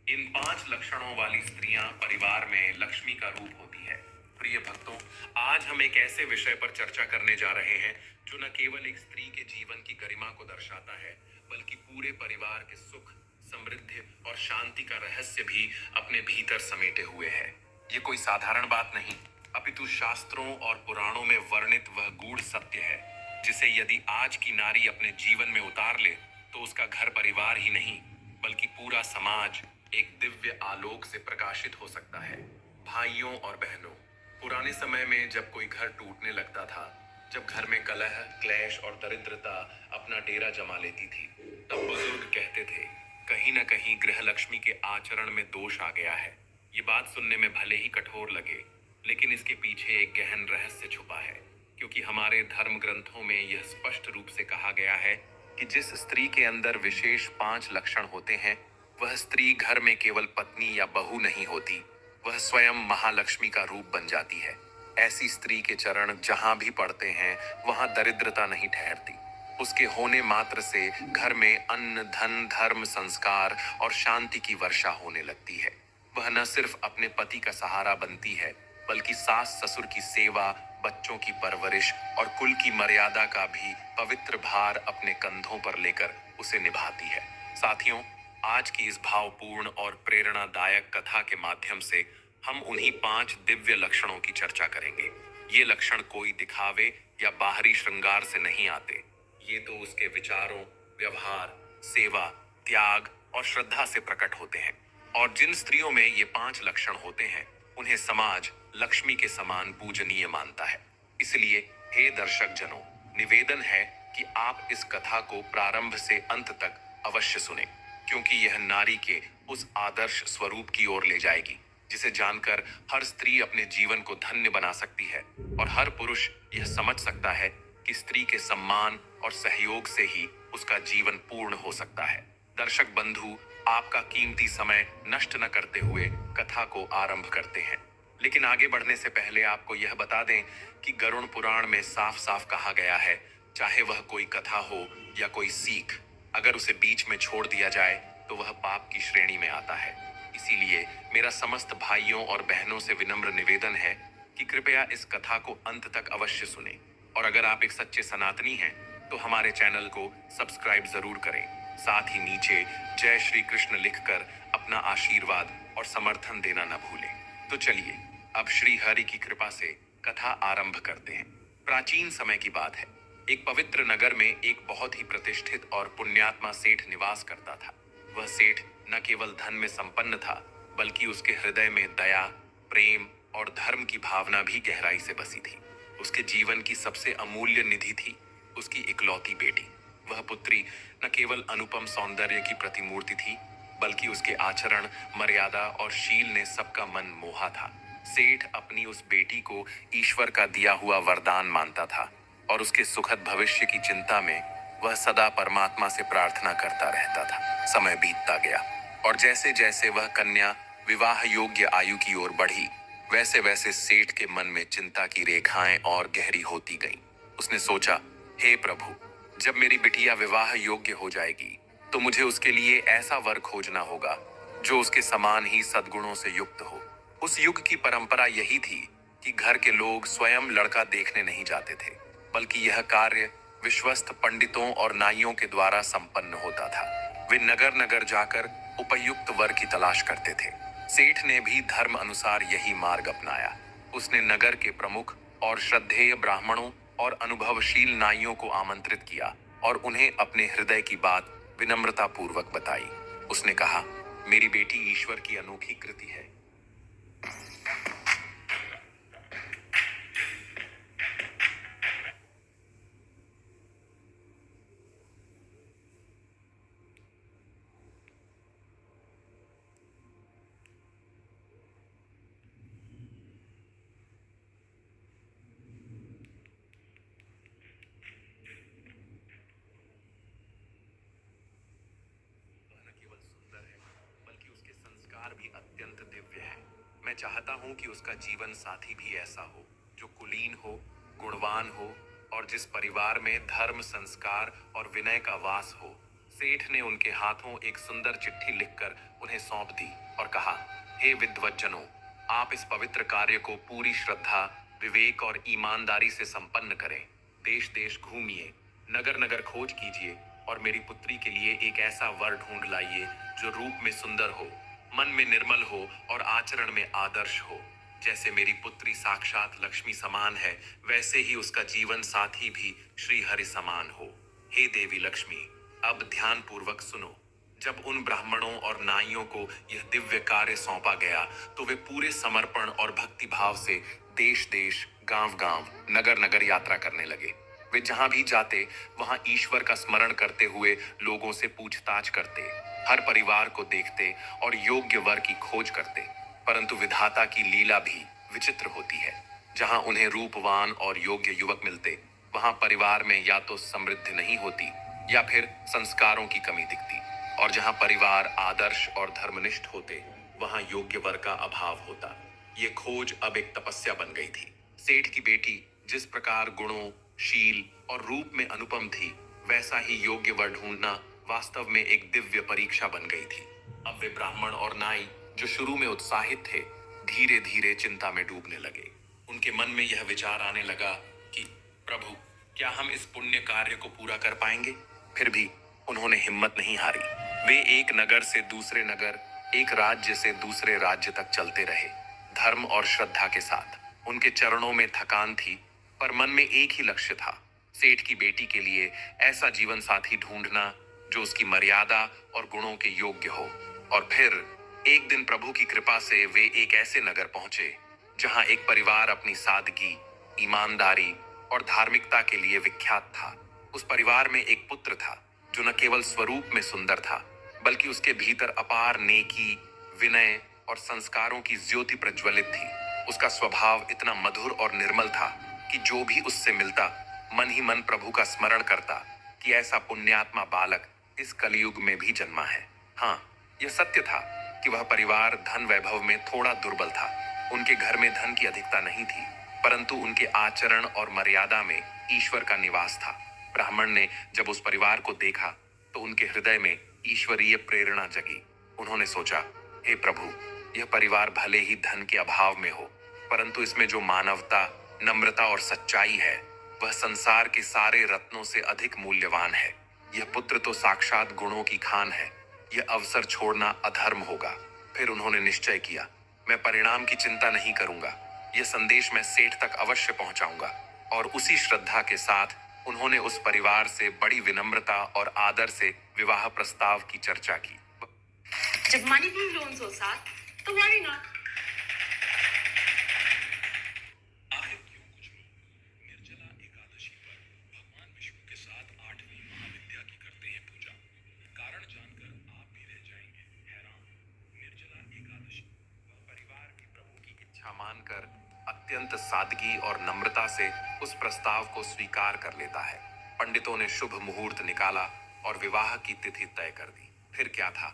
इन 5 लक्षणों वाली स्त्रियां परिवार में लक्ष्मी का रूप होती है। प्रिय भक्तों, आज हम एक ऐसे विषय पर चर्चा करने जा रहे हैं जो न केवल एक स्त्री के जीवन की गरिमा को दर्शाता है, बल्कि पूरे परिवार के सुख, समृद्धि और शांति का रहस्य भी अपने भीतर समेटे हुए है। ये कोई साधारण बात नहीं, अपितु शास्त्रों और पुराणों में वर्णित वह गूढ़ सत्य है जिसे यदि आज की नारी अपने जीवन में उतार ले तो उसका घर परिवार ही नहीं बल्कि पूरा समाज एक दिव्य आलोक से प्रकाशित हो सकता है। भाइयों और बहनों, पुराने समय में जब कोई घर टूटने लगता था, जब घर में कलह, क्लेश और दरिद्रता अपना डेरा जमा लेती थी, तब बुजुर्ग कहते थे, कहीं न कहीं गृह लक्ष्मी के आचरण में दोष आ गया है। ये बात सुनने में भले ही कठोर लगे, लेकिन इसके पीछे एक गहन रहस्य छुपा है, क्योंकि हमारे धर्म ग्रंथों में यह स्पष्ट रूप से कहा गया है कि जिस स्त्री के अंदर विशेष 5 लक्षण होते हैं, वह स्त्री घर में केवल पत्नी या बहू नहीं होती, वह स्वयं महालक्ष्मी का रूप बन जाती है। ऐसी स्त्री के चरण जहां भी पड़ते हैं, वहां दरिद्रता नहीं ठहरती। उसके होने मात्र से घर में अन्न, धन, धर्म, संस्कार और शांति की वर्षा होने लगती है। वह न सिर्फ अपने पति का सहारा बनती है, बल्कि सास ससुर की सेवा, बच्चों की परवरिश और कुल की मर्यादा का भी पवित्र भार अपने कंधों पर लेकर उसे निभाती है। साथियों, आज की इस भावपूर्ण और प्रेरणादायक कथा के माध्यम से हम उन्हीं 5 दिव्य लक्षणों की चर्चा करेंगे। ये लक्षण कोई दिखावे या बाहरी श्रृंगार से नहीं आते। ये तो उसके विचारों, व्यवहार, सेवा, त्याग और श्रद्धा से प्रकट होते हैं। और जिन स्त्रियों में ये 5 लक्षण होते हैं, उन्हें समाज लक्ष्मी के समान पूजनीय मानता है। इसलिए हे दर्शक जनों, निवेदन है कि आप इस कथा को प्रारंभ से अंत तक अवश्य सुने, क्योंकि यह नारी के उस आदर्श स्वरूप की ओर ले जाएगी जिसे जानकर हर स्त्री अपने जीवन को धन्य बना सकती है और हर पुरुष यह समझ सकता है कि स्त्री के सम्मान और सहयोग से ही उसका जीवन पूर्ण हो सकता है। दर्शक बंधु, आपका कीमती समय नष्ट न करते हुए कथा को आरंभ करते हैं। लेकिन आगे बढ़ने से पहले आपको यह बता दें कि गरुड़ पुराण में साफ साफ कहा गया है, चाहे वह कोई कथा हो या कोई सीख, अगर उसे बीच में छोड़ दिया जाए तो वह पाप की श्रेणी में आता है। इसीलिए मेरा समस्त भाइयों और बहनों से विनम्र निवेदन है कि कृपया इस कथा को अंत तक अवश्य सुने। और अगर आप एक सच्चे सनातनी हैं तो हमारे चैनल को सब्सक्राइब जरूर करें। साथ ही नीचे जय श्री कृष्ण लिखकर अपना आशीर्वाद और समर्थन देना न भूलें। तो चलिए अब श्री हरि की कृपा से कथा आरंभ करते हैं। प्राचीन समय की बात है। एक पवित्र नगर में एक बहुत ही प्रतिष्ठित और पुण्यात्मा सेठ निवास करता था। वह सेठ न केवल धन में संपन्न था, बल्कि उसके हृदय में दया, प्रेम और धर्म की भावना भी गहराई से बसी थी। उसके जीवन की सबसे अमूल्य निधि थी उसकी इकलौती बेटी। वह पुत्री न केवल अनुपम सौंदर्य की प्रतिमूर्ति थी, बल्कि उसके आचरण, मर्यादा और शील ने सबका मन मोहा था। सेठ अपनी उस बेटी को ईश्वर का दिया हुआ वरदान मानता था और उसके सुखद भविष्य की चिंता में वह सदा परमात्मा से प्रार्थना करता रहता था। समय बीतता गया और जैसे जैसे वह कन्या विवाह योग्य आयु की ओर बढ़ी, वैसे वैसे सेठ के मन में चिंता की रेखाएं और गहरी होती गईं। उसने सोचा, हे प्रभु, जब मेरी बिटिया विवाह योग्य हो जाएगी तो मुझे उसके लिए ऐसा वर खोजना होगा जो उसके समान ही सद्गुणों से युक्त हो। उस युग की परंपरा यही थी कि घर के लोग स्वयं लड़का देखने नहीं जाते थे, बल्कि यह कार्य विश्वस्त पंडितों और नाइयों के द्वारा संपन्न होता था। वे नगर नगर जाकर उपयुक्त वर की तलाश करते थे। सेठ ने भी धर्म अनुसार यही मार्ग अपनाया। उसने नगर के प्रमुख और श्रद्धेय ब्राह्मणों और अनुभवशील नाइयों को आमंत्रित किया और उन्हें अपने हृदय की बात विनम्रता पूर्वक बताई। उसने कहा, मेरी बेटी ईश्वर की अनोखी कृति है। वह न केवल सुंदर है, बल्कि उसके संस्कार भी अत्यंत दिव्य हैं। मैं चाहता हूं कि उसका जीवन साथी भी ऐसा हो, जो कुलीन हो, गुणवान हो और जिस परिवार में धर्म, संस्कार और विनय का वास हो। सेठ ने उनके हाथों एक सुंदर चिट्ठी लिखकर उन्हें उन्हें सौंप दी और कहा, हे विद्वज्जनों, आप इस पवित्र कार्य को पूरी श्रद्धा, विवेक और ईमानदारी से संपन्न करें। देश देश घूमिए, नगर नगर खोज कीजिए और मेरी पुत्री के लिए एक ऐसा वर ढूंढ लाइए जो रूप में सुंदर हो, मन में निर्मल हो और आचरण में आदर्श हो। जैसे मेरी पुत्री साक्षात लक्ष्मी समान है, वैसे ही उसका जीवन साथी भी श्री हरि समान हो। हे देवी लक्ष्मी, अब ध्यान पूर्वक सुनो। जब उन ब्राह्मणों और नाइयों को यह दिव्य कार्य सौंपा गया तो वे पूरे समर्पण और भक्ति भाव से देश देश, गांव गांव, नगर नगर यात्रा करने लगे। वे जहां भी जाते वहां ईश्वर का स्मरण करते हुए लोगों से पूछताछ करते, हर परिवार को देखते और योग्य वर की खोज करते। परंतु विधाता की लीला भी विचित्र होती है। जहां उन्हें रूपवान और योग्य युवक मिलते, वहां परिवार में या तो समृद्धि नहीं होती या फिर संस्कारों की कमी दिखती, और जहां परिवार आदर्श और धर्मनिष्ठ होते, वहां योग्य वर का अभाव होता। ये खोज अब एक तपस्या बन गई थी। सेठ की बेटी जिस प्रकार गुणों, शील और रूप में अनुपम थी, वैसा ही योग्य वर ढूंढना वास्तव में एक दिव्य परीक्षा बन गई थी। अब वे ब्राह्मण और नाई जो शुरू में उत्साहित थे, धीरे धीरे चिंता में डूबने लगे। उनके मन में यह विचार आने लगा कि प्रभु, क्या हम इस पुण्य कार्य को पूरा कर पाएंगे? फिर भी उन्होंने हिम्मत नहीं हारी। वे एक नगर से दूसरे नगर, एक राज्य से दूसरे राज्य तक चलते रहे, धर्म और श्रद्धा के साथ। उनके चरणों में थकान थी, पर मन में एक ही लक्ष्य था, सेठ की बेटी के लिए ऐसा जीवन साथी ढूंढना जो उसकी मर्यादा और गुणों के योग्य हो। और फिर एक दिन प्रभु की कृपा से वे एक ऐसे नगर पहुंचे जहां एक परिवार अपनी सादगी, ईमानदारी और धार्मिकता के लिए विख्यात था। उस परिवार में एक पुत्र था जो न केवल स्वरूप में सुंदर था, बल्कि उसके भीतर अपार नेकी, विनय और संस्कारों की ज्योति प्रज्वलित थी। उसका स्वभाव इतना मधुर और निर्मल था कि जो भी उससे मिलता, मन ही मन प्रभु का स्मरण करता कि ऐसा पुण्यात्मा बालक इस कलयुग में भी जन्मा है। हाँ, यह सत्य था कि वह परिवार धन वैभव में थोड़ा दुर्बल था। उनके घर में धन की अधिकता नहीं थी, परंतु उनके आचरण और मर्यादा में ईश्वर का निवास था। ब्राह्मण ने जब उस परिवार को देखा तो उनके हृदय में ईश्वरीय प्रेरणा जगी। उन्होंने सोचा, हे प्रभु, यह परिवार भले ही धन के अभाव में हो, परंतु इसमें जो मानवता, नम्रता और सच्चाई है, वह संसार के सारे रत्नों से अधिक मूल्यवान है। यह पुत्र तो साक्षात गुणों की खान है। यह अवसर छोड़ना अधर्म होगा। फिर उन्होंने निश्चय किया, मैं परिणाम की चिंता नहीं करूंगा। यह संदेश मैं सेठ तक अवश्य पहुंचाऊंगा। और उसी श्रद्धा के साथ उन्होंने उस परिवार से बड़ी विनम्रता और आदर से विवाह प्रस्ताव की चर्चा की। जब मनी लोन्स हो साथ, तो व्हाई नॉट? आखिर क्यों कुछ लोग निर्जला एकादशी पर भगवान विष्णु के साथ 8वीं महाविद्या की करते हैं पूजा। कारण जानकर आप भी रह जाएंगे हैरान। निर्जला एकादशी। वह परिवार भी प्रभु की इच्छा मानकर अत्यंत सादगी और नम्रता से उस प्रस्ताव को स्वीकार कर लेता है। पंडितों ने शुभ मुहूर्त निकाला और विवाह की तिथि तय कर दी। फिर क्या था,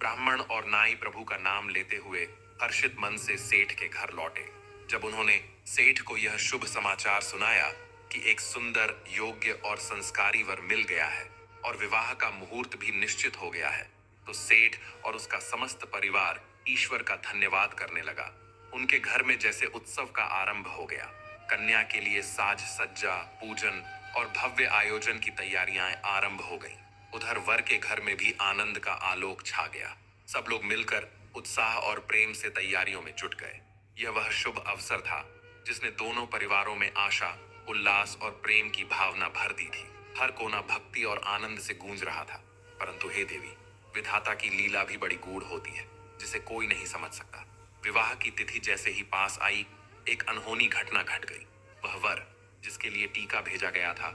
ब्राह्मण और नाई प्रभु का नाम लेते हुए हर्षित मन से सेठ के घर लौटे। जब उन्होंने सेठ को यह शुभ समाचार सुनाया कि एक सुंदर, योग्य और संस्कारी वर मिल गया है और विवाह का मुहूर्त भी निश्चित हो गया है, तो सेठ और उसका समस्त परिवार ईश्वर का धन्यवाद करने लगा। उनके घर में जैसे उत्सव का आरंभ हो गया। कन्या के लिए साज सज्जा, पूजन और भव्य आयोजन की तैयारियां आरंभ हो गईं। उधर वर के घर में भी आनंद का आलोक छा गया। सब लोग मिलकर उत्साह और प्रेम से तैयारियों में जुट गए। यह वह शुभ अवसर था जिसने दोनों परिवारों में आशा, उल्लास और प्रेम की भावना भर दी थी। हर कोना भक्ति और आनंद से गूंज रहा था। परंतु हे देवी, विधाता की लीला भी बड़ी गूढ़ होती है, जिसे कोई नहीं समझ सकता। विवाह की तिथि जैसे ही पास आई, एक अनहोनी घटना घट गई। वह वर जिसके लिए टीका भेजा गया था,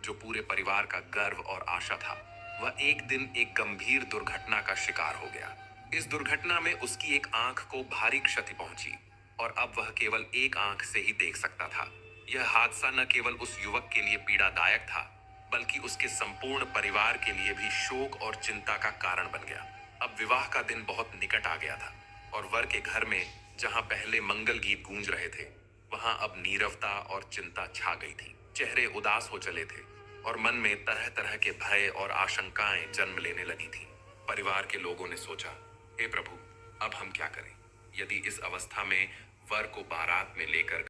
जो पूरे परिवार का गर्व और आशा था, वह एक दिन एक गंभीर दुर्घटना का शिकार हो गया। इस दुर्घटना में उसकी एक आंख को भारी क्षति पहुंची और अब वह केवल एक आंख से ही देख सकता था। यह हादसा न केवल उस युवक के लिए पीड़ादायक था, बल्कि उसके संपूर्ण परिवार के लिए भी शोक और चिंता का कारण बन गया। अब विवाह का दिन बहुत निकट आ गया था और वर के घर में जहां पहले मंगल गीत गूंज रहे थे, वहां अब नीरवता और चिंता छा गई थी। चेहरे उदास हो चले थे और मन में तरह तरह के भय और आशंकाएं जन्म लेने लगी थी। परिवार के लोगों ने सोचा, हे प्रभु, अब हम क्या करें? यदि इस अवस्था में वर को बारात में लेकर